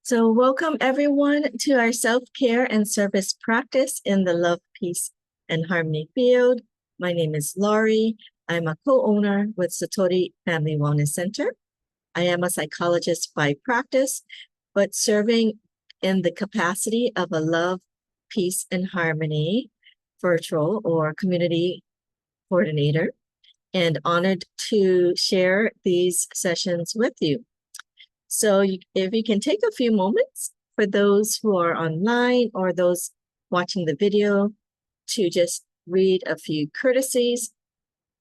So welcome everyone to our self-care and service practice in the Love, Peace, and Harmony field. My name is Laurie. I'm a co-owner with Satori Family Wellness Center. I am a psychologist by practice, but serving in the capacity of a Love, Peace, and Harmony virtual or community coordinator, and honored to share these sessions with you. So if you can take a few moments for those who are online or those watching the video to just read a few courtesies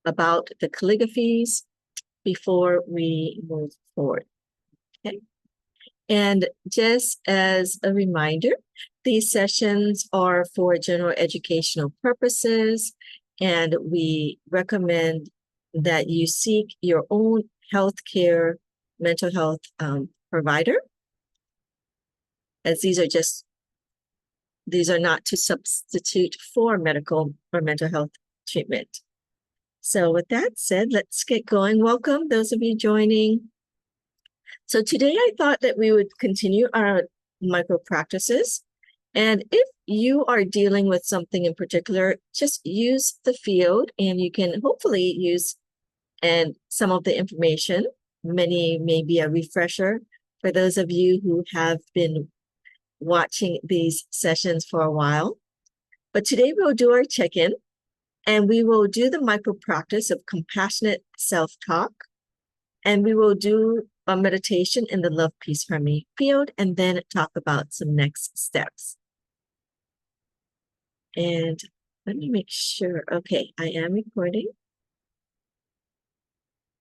about the calligraphies before we move forward. Okay. And just as a reminder, these sessions are for general educational purposes, and we recommend that you seek your own healthcare mental health provider, as these are not to substitute for medical or mental health treatment. So with that said, let's get going. Welcome those of you joining. So today I thought that we would continue our micro practices. And if you are dealing with something in particular, just use the field and you can hopefully use some of the information. Many may be a refresher for those of you who have been watching these sessions for a while. But today we'll do our check-in, and we will do the micro practice of compassionate self-talk, and we will do a meditation in the Love, Peace, Harmony field, and then talk about some next steps. And let me make sure. Okay, I am recording.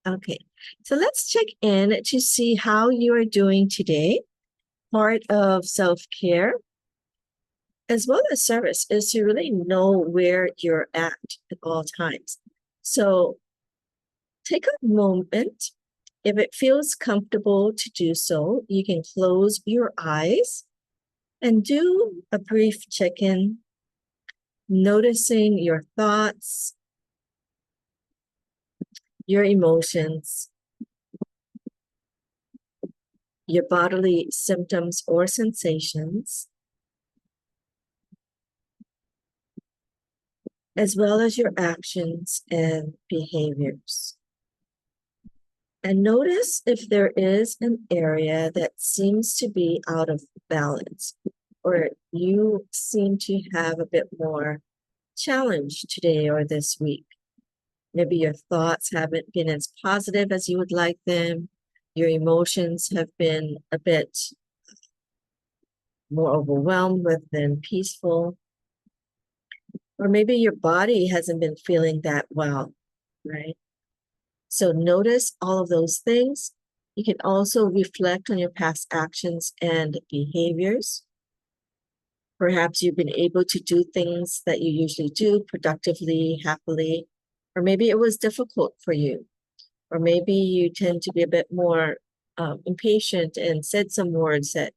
Okay, so let's check in to see how you are doing today. Part of self-care, as well as service, is to really know where you're at all times. So take a moment. If it feels comfortable to do so, you can close your eyes and do a brief check-in, noticing your thoughts, your emotions, your bodily symptoms or sensations, as well as your actions and behaviors. And notice if there is an area that seems to be out of balance, or you seem to have a bit more challenge today or this week. Maybe your thoughts haven't been as positive as you would like them. Your emotions have been a bit more overwhelmed than peaceful. Or maybe your body hasn't been feeling that well, right? So notice all of those things. You can also reflect on your past actions and behaviors. Perhaps you've been able to do things that you usually do productively, happily, or maybe it was difficult for you. Or maybe you tend to be a bit more impatient and said some words that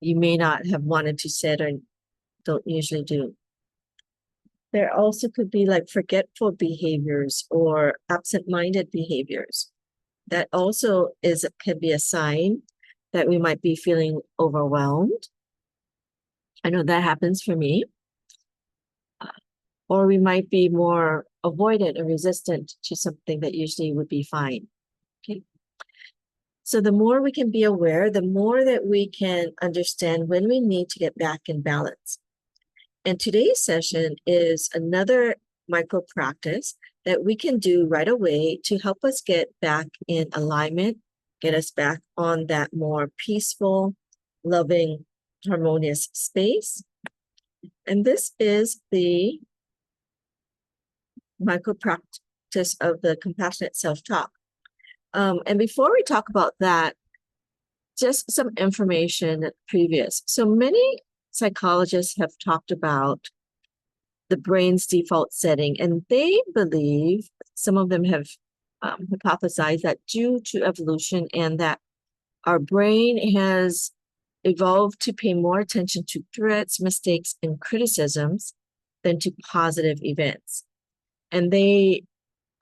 you may not have wanted to say or don't usually do. There also could be like forgetful behaviors or absent-minded behaviors. That also can be a sign that we might be feeling overwhelmed. I know that happens for me. Or we might be more avoidant or resistant to something that usually would be fine. Okay. So the more we can be aware, the more that we can understand when we need to get back in balance. And today's session is another micro practice that we can do right away to help us get back in alignment, get us back on that more peaceful, loving, harmonious space. And this is the micro practice of the compassionate self-talk. And before we talk about that, just some information previous. So many psychologists have talked about the brain's default setting, and they believe, some of them have hypothesized that due to evolution and that our brain has evolved to pay more attention to threats, mistakes, and criticisms than to positive events. And they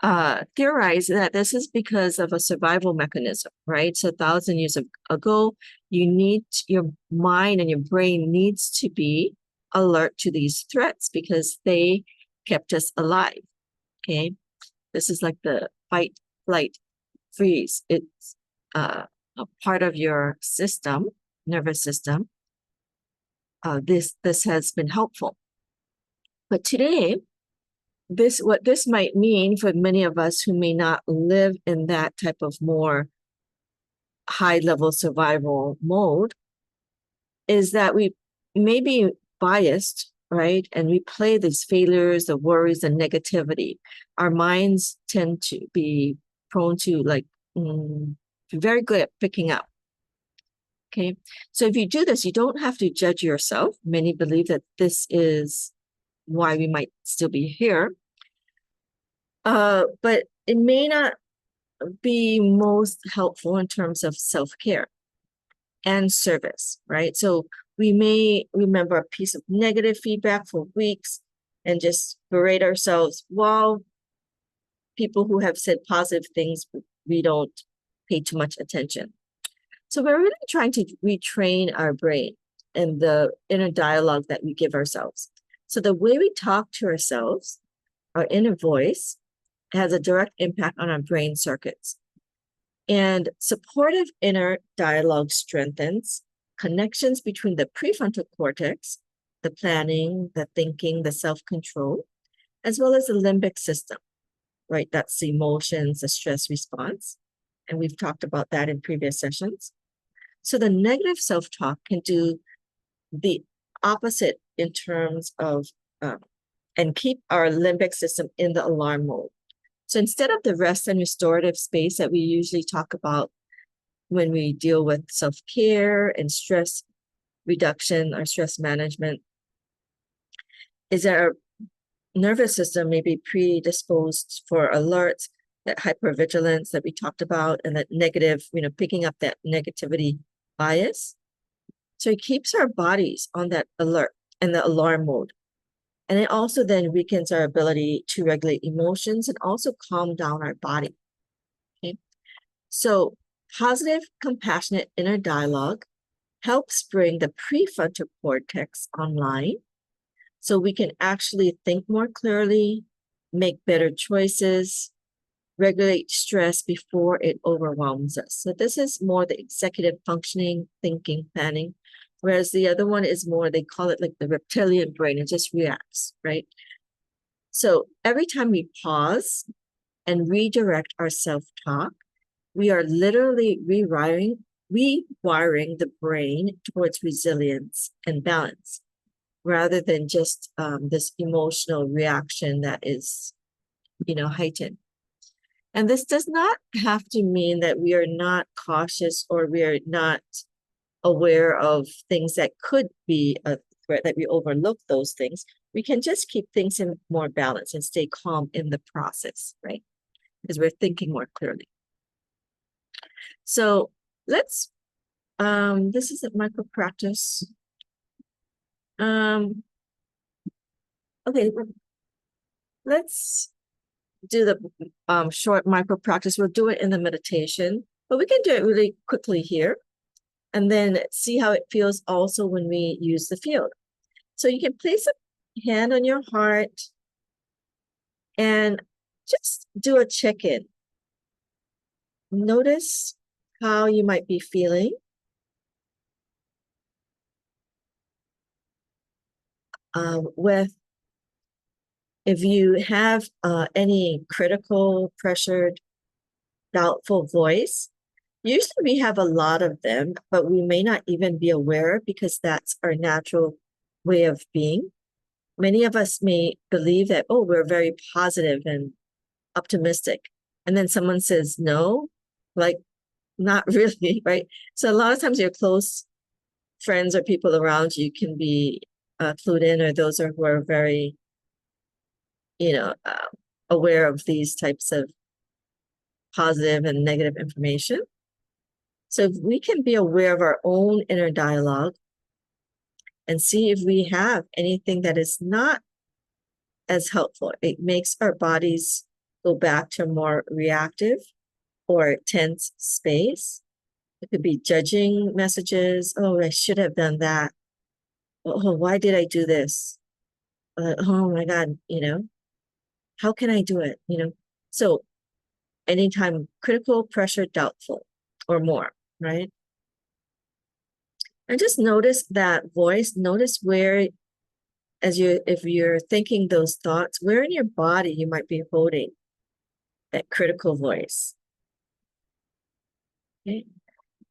theorize that this is because of a survival mechanism, right? So 1,000 years ago, your mind and your brain needs to be alert to these threats because they kept us alive. Okay, this is like the fight, flight, freeze. It's a part of your system, nervous system. This has been helpful, but today, what this might mean for many of us who may not live in that type of more high level survival mode is that we may be biased, right? And we play these failures, the worries, the negativity. Our minds tend to be prone to very good at picking up. Okay. So if you do this, you don't have to judge yourself. Many believe that this is why we might still be here. But it may not be most helpful in terms of self-care and service, right? So we may remember a piece of negative feedback for weeks and just berate ourselves while people who have said positive things, we don't pay too much attention. So we're really trying to retrain our brain and the inner dialogue that we give ourselves. So the way we talk to ourselves, our inner voice, has a direct impact on our brain circuits. And supportive inner dialogue strengthens connections between the prefrontal cortex, the planning, the thinking, the self-control, as well as the limbic system, right? That's the emotions, the stress response. And we've talked about that in previous sessions. So the negative self-talk can do the opposite in terms of, and keep our limbic system in the alarm mode. So instead of the rest and restorative space that we usually talk about when we deal with self-care and stress reduction or stress management, is that our nervous system may be predisposed for alerts, that hypervigilance that we talked about, and that negative, picking up that negativity bias. So it keeps our bodies on that alert and the alarm mode. And it also then weakens our ability to regulate emotions and also calm down our body. Okay. So positive, compassionate inner dialogue helps bring the prefrontal cortex online so we can actually think more clearly, make better choices, regulate stress before it overwhelms us. So this is more the executive functioning, thinking, planning, whereas the other one is more, they call it like the reptilian brain. It just reacts, right? So every time we pause and redirect our self-talk, we are literally rewiring the brain towards resilience and balance, rather than just this emotional reaction that is, heightened. And this does not have to mean that we are not cautious or we are not aware of things that could be a threat, that we overlook those things. We can just keep things in more balance and stay calm in the process, right? Because we're thinking more clearly. So let's, this is a micro practice. Okay, let's do the short micro practice. We'll do it in the meditation, but we can do it really quickly here and then see how it feels also when we use the field. So you can place a hand on your heart and just do a check-in. Notice how you might be feeling. If you have any critical, pressured, doubtful voice, usually we have a lot of them, but we may not even be aware because that's our natural way of being. Many of us may believe that, oh, we're very positive and optimistic. And then someone says no, like not really, right? So a lot of times your close friends or people around you can be clued in, or those who are very, aware of these types of positive and negative information. So if we can be aware of our own inner dialogue and see if we have anything that is not as helpful, it makes our bodies go back to a more reactive or tense space. It could be judging messages. Oh, I should have done that. Oh, why did I do this? Oh my God, how can I do it? So anytime critical, pressure, doubtful, or more, right? And just notice that voice. Notice where, if you're thinking those thoughts, where in your body you might be holding that critical voice. Okay.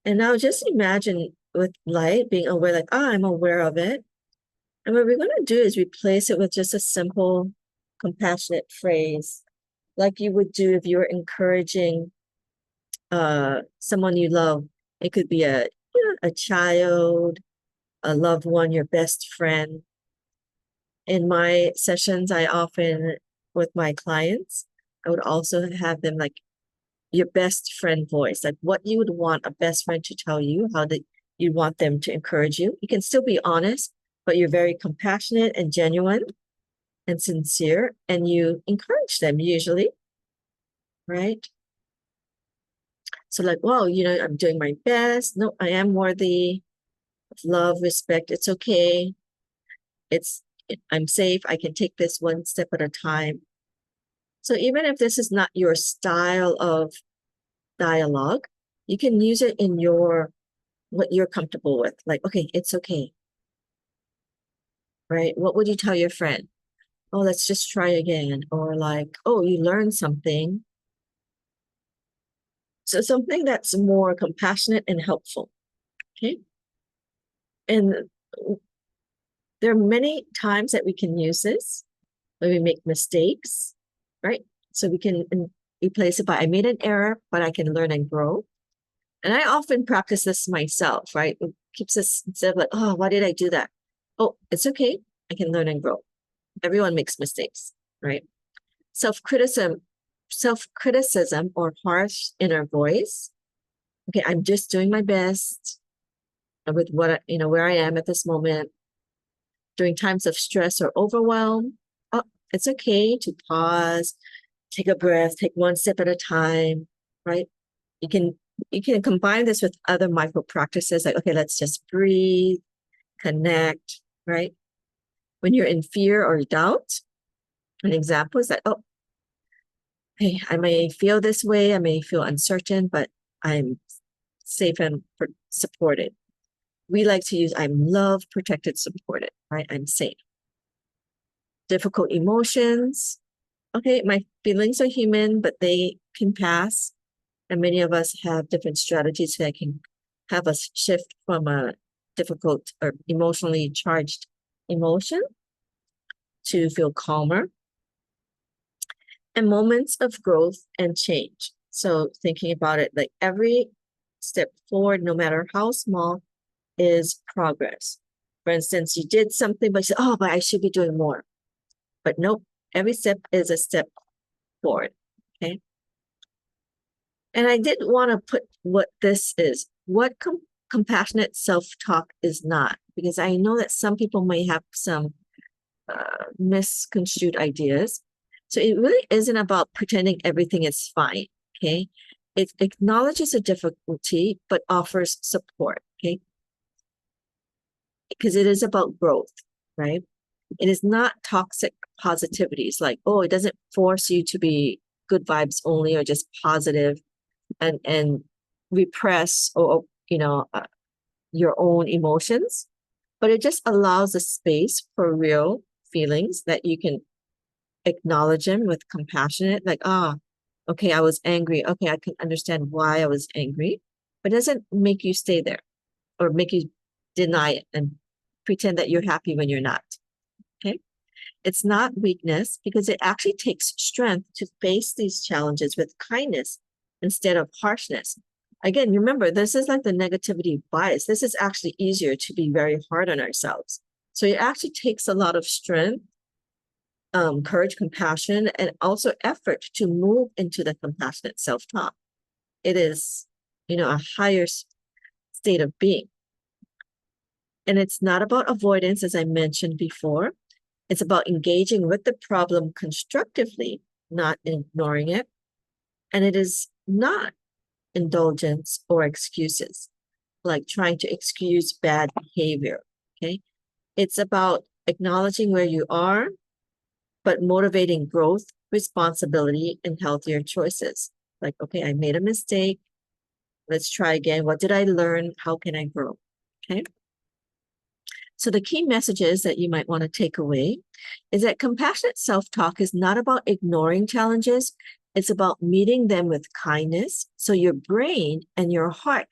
And now just imagine with light being aware, like, I'm aware of it. And what we're going to do is replace it with just a simple, compassionate phrase, like you would do if you were encouraging someone you love. It could be a child, a loved one, your best friend. In my sessions, I often, with my clients, I would also have them like your best friend voice, like what you would want a best friend to tell you, how you want them to encourage you. You can still be honest, but you're very compassionate and genuine and sincere, and you encourage them usually, right? So like, well, I'm doing my best. No, I am worthy of love, respect. It's okay. I'm safe. I can take this one step at a time. So even if this is not your style of dialogue, you can use it in what you're comfortable with. Like, okay, it's okay. Right? What would you tell your friend? Oh, let's just try again. Or like, oh, you learned something. So something that's more compassionate and helpful. Okay. And there are many times that we can use this when we make mistakes, right? So we can replace it by, I made an error, but I can learn and grow. And I often practice this myself, right? It keeps us, instead of like, oh, why did I do that? Oh, it's okay. I can learn and grow. Everyone makes mistakes, right? Self-criticism or harsh inner voice. Okay, I'm just doing my best with where I am at this moment. During times of stress or overwhelm, oh, it's okay to pause, take a breath, take one step at a time, right? You can combine this with other micro practices like, okay, let's just breathe, connect, right? When you're in fear or doubt, an example is that, oh, hey, I may feel this way, I may feel uncertain, but I'm safe and supported. We like to use I'm loved, protected, supported, right? I'm safe. Difficult emotions. Okay, my feelings are human, but they can pass. And many of us have different strategies that can have us shift from a difficult or emotionally charged emotion to feel calmer. And moments of growth and change. So thinking about it, like every step forward, no matter how small, is progress. For instance, you did something, but you said, oh, but I should be doing more. But nope, every step is a step forward, okay? And I did want to put what this is, what compassionate self-talk is not, because I know that some people may have some misconstrued ideas. So it really isn't about pretending everything is fine, okay? It acknowledges a difficulty, but offers support, okay? Because it is about growth, right? It is not toxic positivity. It's like, oh, it doesn't force you to be good vibes only or just positive and repress or your own emotions, but it just allows a space for real feelings that you can acknowledge them with compassionate, like, okay, I was angry. Okay, I can understand why I was angry, but it doesn't make you stay there or make you deny it and pretend that you're happy when you're not. Okay. It's not weakness because it actually takes strength to face these challenges with kindness instead of harshness. Again, remember, this is like the negativity bias. This is actually easier to be very hard on ourselves. So it actually takes a lot of strength, courage, compassion, and also effort to move into the compassionate self-talk. It is, a higher state of being. And it's not about avoidance, as I mentioned before. It's about engaging with the problem constructively not ignoring it. And it is not indulgence or excuses, like trying to excuse bad behavior, okay? It's about acknowledging where you are, but motivating growth, responsibility, and healthier choices. Like, okay, I made a mistake. Let's try again. What did I learn? How can I grow? Okay. So the key messages that you might want to take away is that compassionate self-talk is not about ignoring challenges. It's about meeting them with kindness so your brain and your heart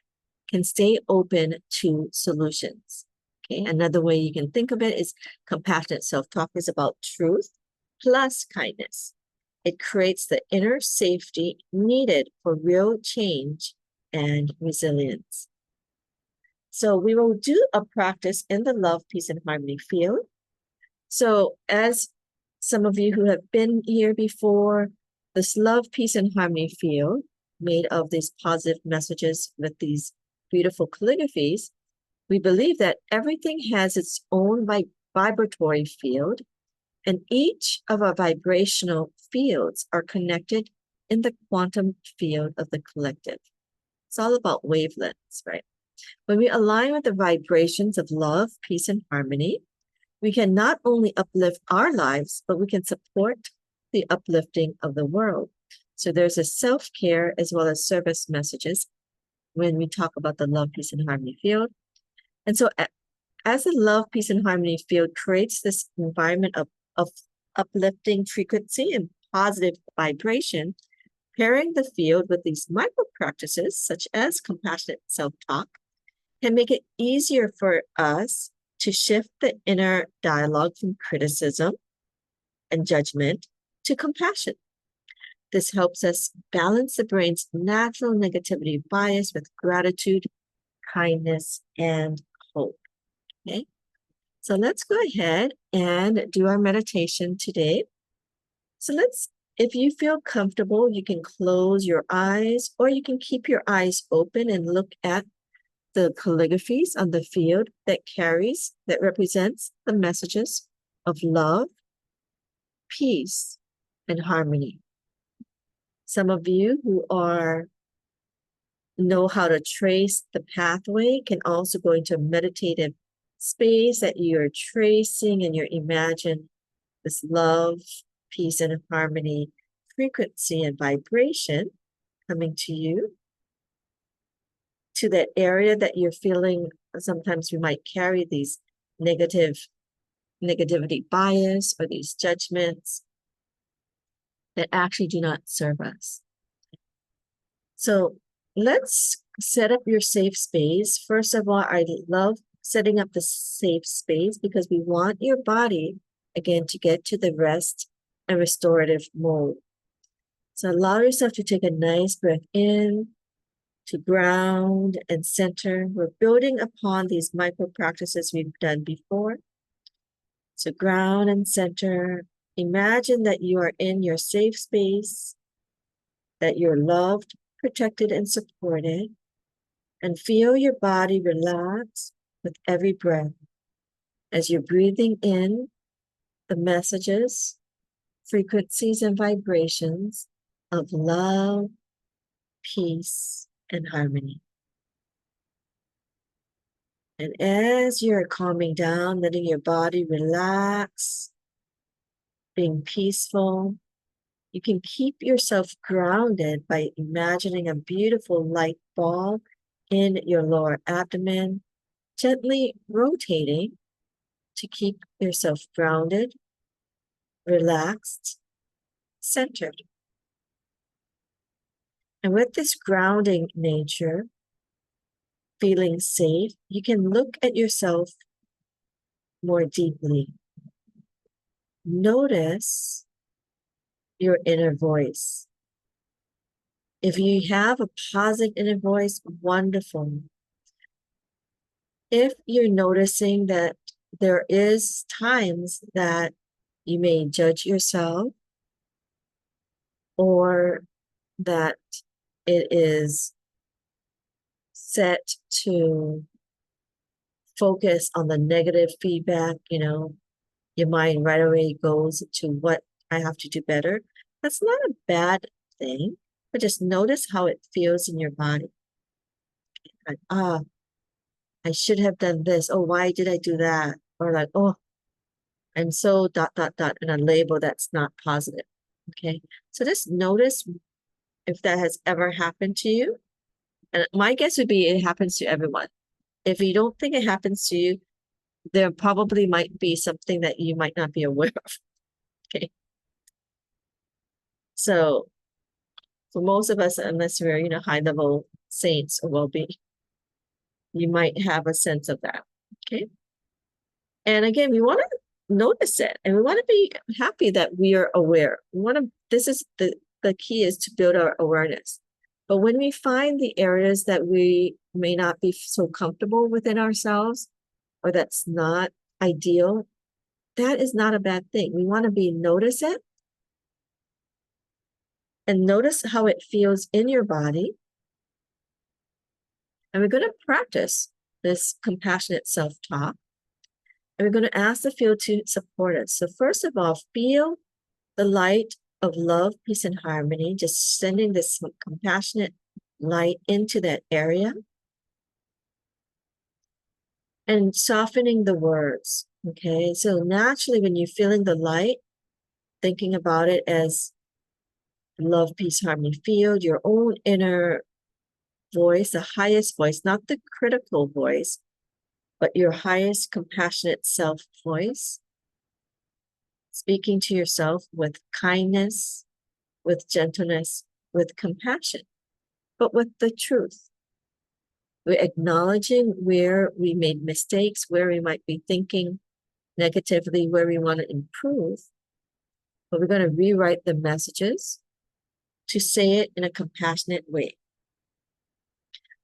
can stay open to solutions. Okay. Another way you can think of it is compassionate self-talk is about truth plus kindness. It creates the inner safety needed for real change and resilience. So we will do a practice in the love, peace, and harmony field. So as some of you who have been here before, this love, peace, and harmony field made of these positive messages with these beautiful calligraphies, we believe that everything has its own vibratory field, and each of our vibrational fields are connected in the quantum field of the collective. It's all about wavelengths, right? When we align with the vibrations of love, peace, and harmony, we can not only uplift our lives, but we can support the uplifting of the world. So there's a self-care as well as service messages when we talk about the love, peace, and harmony field. And so as the love, peace, and harmony field creates this environment of uplifting frequency and positive vibration, pairing the field with these micro practices, such as compassionate self-talk, can make it easier for us to shift the inner dialogue from criticism and judgment to compassion. This helps us balance the brain's natural negativity bias with gratitude, kindness, and hope. Okay, so let's go ahead and do our meditation today. So if you feel comfortable, you can close your eyes or you can keep your eyes open and look at the calligraphies on the field that represents the messages of love, peace, and harmony. Some of you who know how to trace the pathway can also go into a meditative space that you're tracing and you imagine this love, peace, and harmony frequency and vibration coming to you, to that area that you're feeling. Sometimes we might carry these negativity bias or these judgments that actually do not serve us. So let's set up your safe space. First of all, I love setting up the safe space because we want your body, again, to get to the rest and restorative mode. So allow yourself to take a nice breath in, to ground and center. We're building upon these micro practices we've done before. So ground and center. Imagine that you are in your safe space, that you're loved, protected, and supported, and feel your body relax with every breath as you're breathing in the messages, frequencies, and vibrations of love, peace, and harmony. And as you're calming down, letting your body relax, being peaceful, you can keep yourself grounded by imagining a beautiful light ball in your lower abdomen, gently rotating to keep yourself grounded, relaxed, centered. And with this grounding nature, feeling safe, you can look at yourself more deeply. Notice your inner voice. If you have a positive inner voice, wonderful. If you're noticing that there is times that you may judge yourself or that it is set to focus on the negative feedback, your mind right away goes to what I have to do better. That's not a bad thing, but just notice how it feels in your body. Like, I should have done this. Oh, why did I do that? Or like, oh, I'm so ... and a label that's not positive. Okay. So just notice if that has ever happened to you. And my guess would be it happens to everyone. If you don't think it happens to you, there probably might be something that you might not be aware of. Okay. So for most of us, unless we're, high level saints or well-being, you might have a sense of that. Okay. And again, we want to notice it and we want to be happy that we are aware. This is the key is to build our awareness. But when we find the areas that we may not be so comfortable within ourselves or that's not ideal, that is not a bad thing. We want to notice it and notice how it feels in your body. And we're going to practice this compassionate self-talk. And we're going to ask the field to support us. So first of all, feel the light of love, peace, and harmony, just sending this compassionate light into that area and softening the words. Okay, so naturally when you're feeling the light, thinking about it as love, peace, harmony field, your own inner voice, the highest voice, not the critical voice, but your highest compassionate self voice, speaking to yourself with kindness, with gentleness, with compassion, but with the truth. We're acknowledging where we made mistakes, where we might be thinking negatively, where we want to improve, but we're going to rewrite the messages to say it in a compassionate way.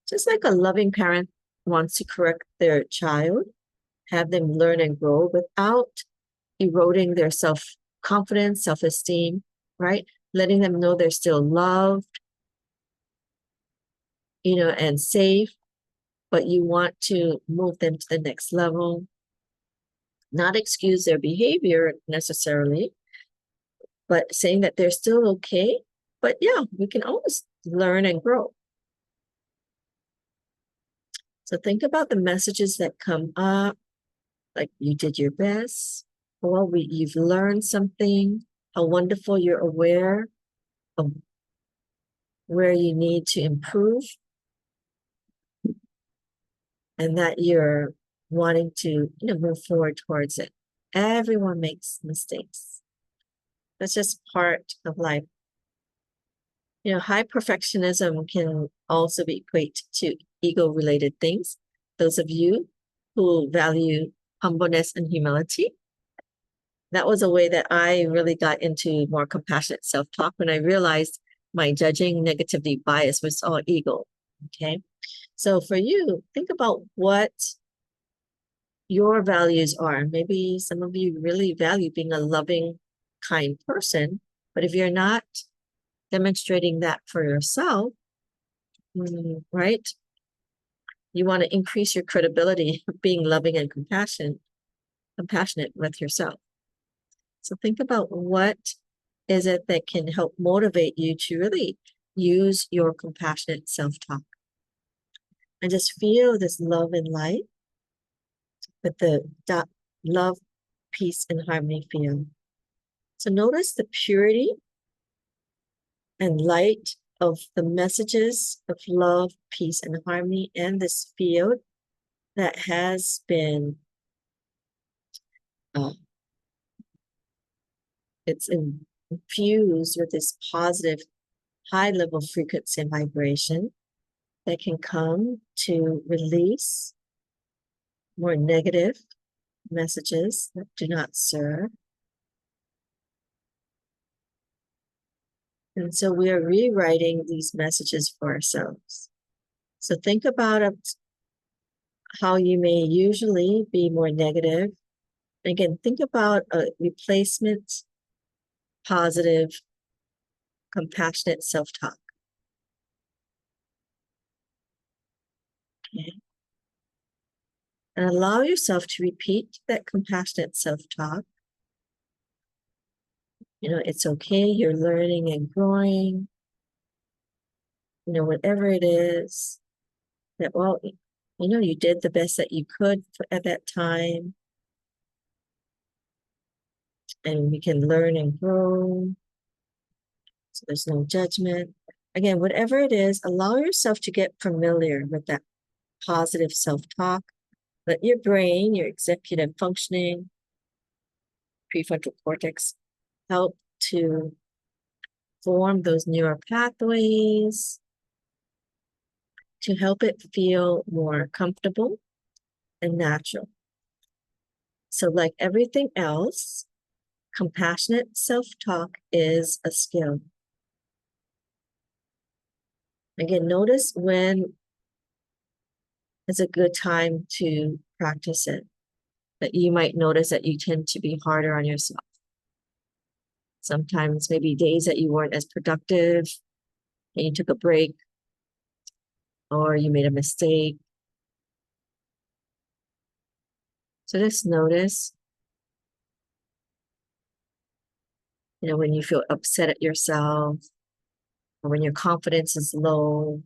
Just like a loving parent wants to correct their child, have them learn and grow without eroding their self-confidence, self-esteem, right? Letting them know they're still loved, and safe, but you want to move them to the next level, not excuse their behavior necessarily, but saying that they're still okay. But yeah, we can always learn and grow. So think about the messages that come up, like you did your best, or you've learned something, how wonderful you're aware of where you need to improve, and that you're wanting to move forward towards it. Everyone makes mistakes. That's just part of life. High perfectionism can also be equate to ego-related things. Those of you who value humbleness and humility, that was a way that I really got into more compassionate self-talk when I realized my judging negativity bias was all ego. Okay. So for you, think about what your values are. Maybe some of you really value being a loving, kind person, but if you're not demonstrating that for yourself, right? You want to increase your credibility of being loving and compassionate with yourself. So think about what is it that can help motivate you to really use your compassionate self-talk. And just feel this love and light with the love, peace, and harmony field. So notice the purity and light of the messages of love, peace, and harmony in this field that has been it's infused with this positive high-level frequency and vibration that can come to release more negative messages that do not serve. And so we are rewriting these messages for ourselves. So think about how you may usually be more negative. Again, think about a replacement, positive, compassionate self-talk. Okay. And allow yourself to repeat that compassionate self-talk It's okay. You're learning and growing. Whatever it is that, well, you did the best that you could at that time. And we can learn and grow. So there's no judgment. Again, whatever it is, allow yourself to get familiar with that positive self-talk. Let your brain, your executive functioning, prefrontal cortex, help to form those neural pathways to help it feel more comfortable and natural. So like everything else, compassionate self-talk is a skill. Again, notice when is a good time to practice it. That you might notice that you tend to be harder on yourself. Sometimes maybe days that you weren't as productive and you took a break or you made a mistake. So just notice, when you feel upset at yourself or when your confidence is low.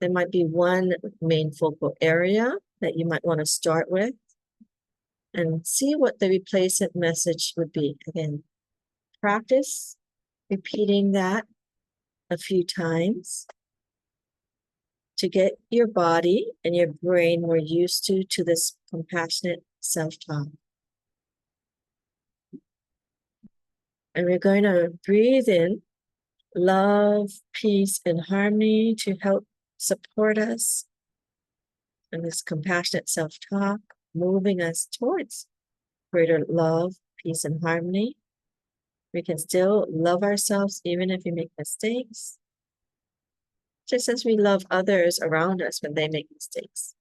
There might be one main focal area that you might want to start with and see what the replacement message would be. Again, practice repeating that a few times to get your body and your brain more used to this compassionate self-talk. And we're going to breathe in love, peace, and harmony to help support us in this compassionate self-talk, moving us towards greater love, peace, and harmony. We can still love ourselves even if we make mistakes, just as we love others around us when they make mistakes.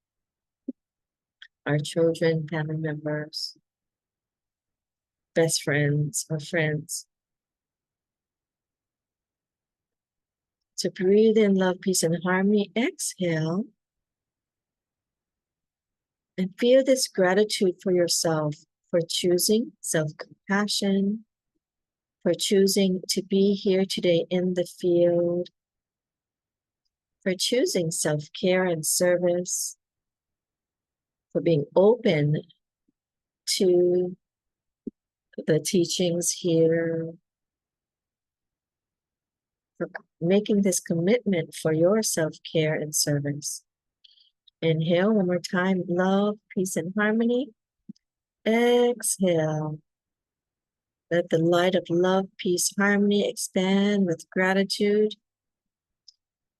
Our children, family members, best friends, or friends. To breathe in love, peace, and harmony, exhale. And feel this gratitude for yourself for choosing self-compassion, for choosing to be here today in the field, for choosing self-care and service, for being open to the teachings here, for making this commitment for your self-care and service. Inhale one more time, love, peace, and harmony. Exhale. Let the light of love, peace, harmony expand with gratitude,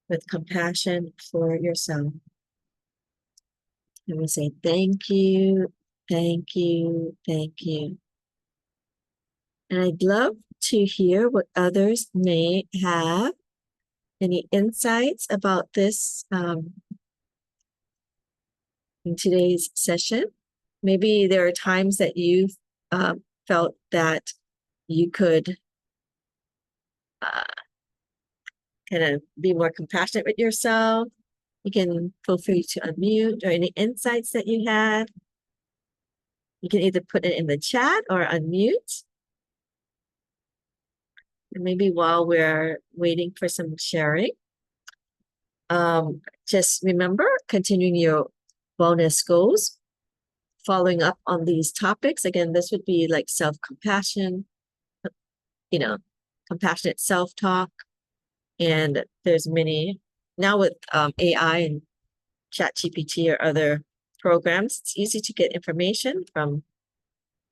with compassion for yourself. And we say, thank you, thank you, thank you. And I'd love to hear what others may have, any insights about this in today's session. Maybe there are times that you've felt that you could kind of be more compassionate with yourself. You can feel free to unmute, or any insights that you had. You can either put it in the chat or unmute. And maybe while we're waiting for some sharing, just remember, continuing your wellness goals, following up on these topics. Again, this would be like self-compassion, compassionate self-talk. And there's many, now with AI and ChatGPT or other programs, it's easy to get information from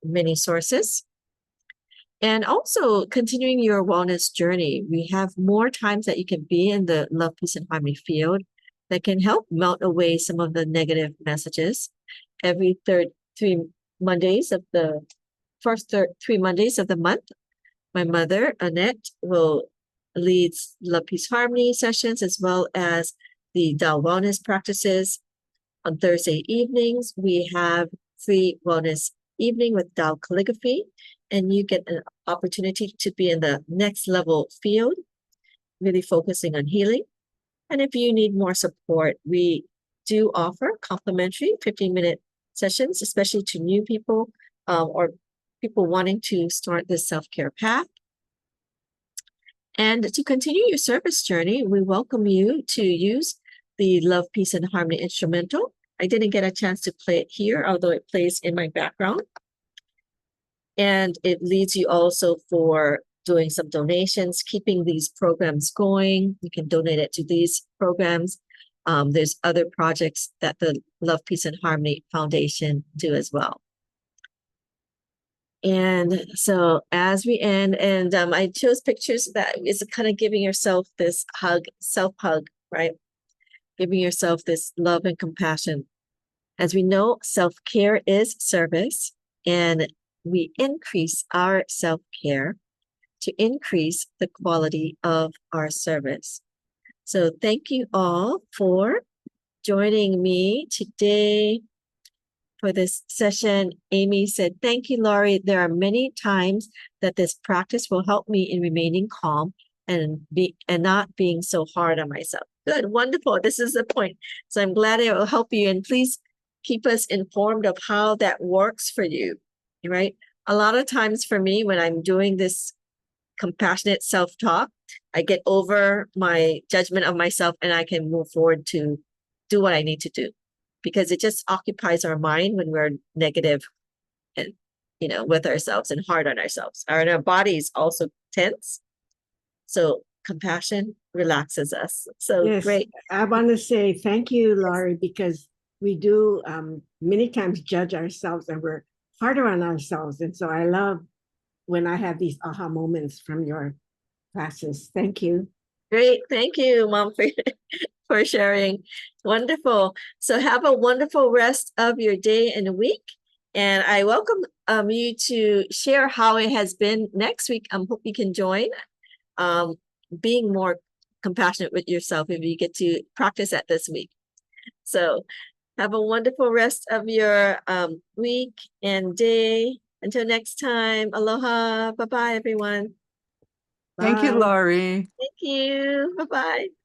many sources. And also continuing your wellness journey. We have more times that you can be in the love, peace, and harmony field that can help melt away some of the negative messages. Every first 3 Mondays of the month, my mother, Annette, will lead Love, Peace, Harmony sessions, as well as the Tao Wellness practices. On Thursday evenings, we have free wellness evening with Tao Calligraphy, and you get an opportunity to be in the next level field, really focusing on healing. And if you need more support, we do offer complimentary 15-minute sessions, especially to new people or people wanting to start this self-care path. And to continue your service journey, we welcome you to use the Love, Peace, and Harmony instrumental. I didn't get a chance to play it here, although it plays in my background. And it leads you also for doing some donations, keeping these programs going. You can donate it to these programs. There's other projects that the Love, Peace, and Harmony Foundation do as well. And so as we end, and I chose pictures that is kind of giving yourself this hug, self-hug, right? Giving yourself this love and compassion. As we know, self-care is service, and we increase our self-care to increase the quality of our service. So thank you all for joining me today for this session. Amy said, thank you, Laurie. There are many times that this practice will help me in remaining calm and not being so hard on myself. Good, wonderful. This is the point. So I'm glad it will help you. And please keep us informed of how that works for you, right? A lot of times for me, when I'm doing this compassionate self-talk, I get over my judgment of myself and I can move forward to do what I need to do, because it just occupies our mind when we're negative and, with ourselves and hard on ourselves. And our bodies also tense. So compassion relaxes us. So yes, great. I want to say thank you, Laurie, because we do many times judge ourselves and we're harder on ourselves. And so I love when I have these aha moments from your classes. Thank you. Great. Thank you, Mom, for sharing. Wonderful. So have a wonderful rest of your day and week. And I welcome you to share how it has been next week. I hope you can join being more compassionate with yourself if you get to practice that this week. So have a wonderful rest of your week and day. Until next time, aloha. Bye-bye, everyone. Thank you, Laurie. Thank you. Bye-bye.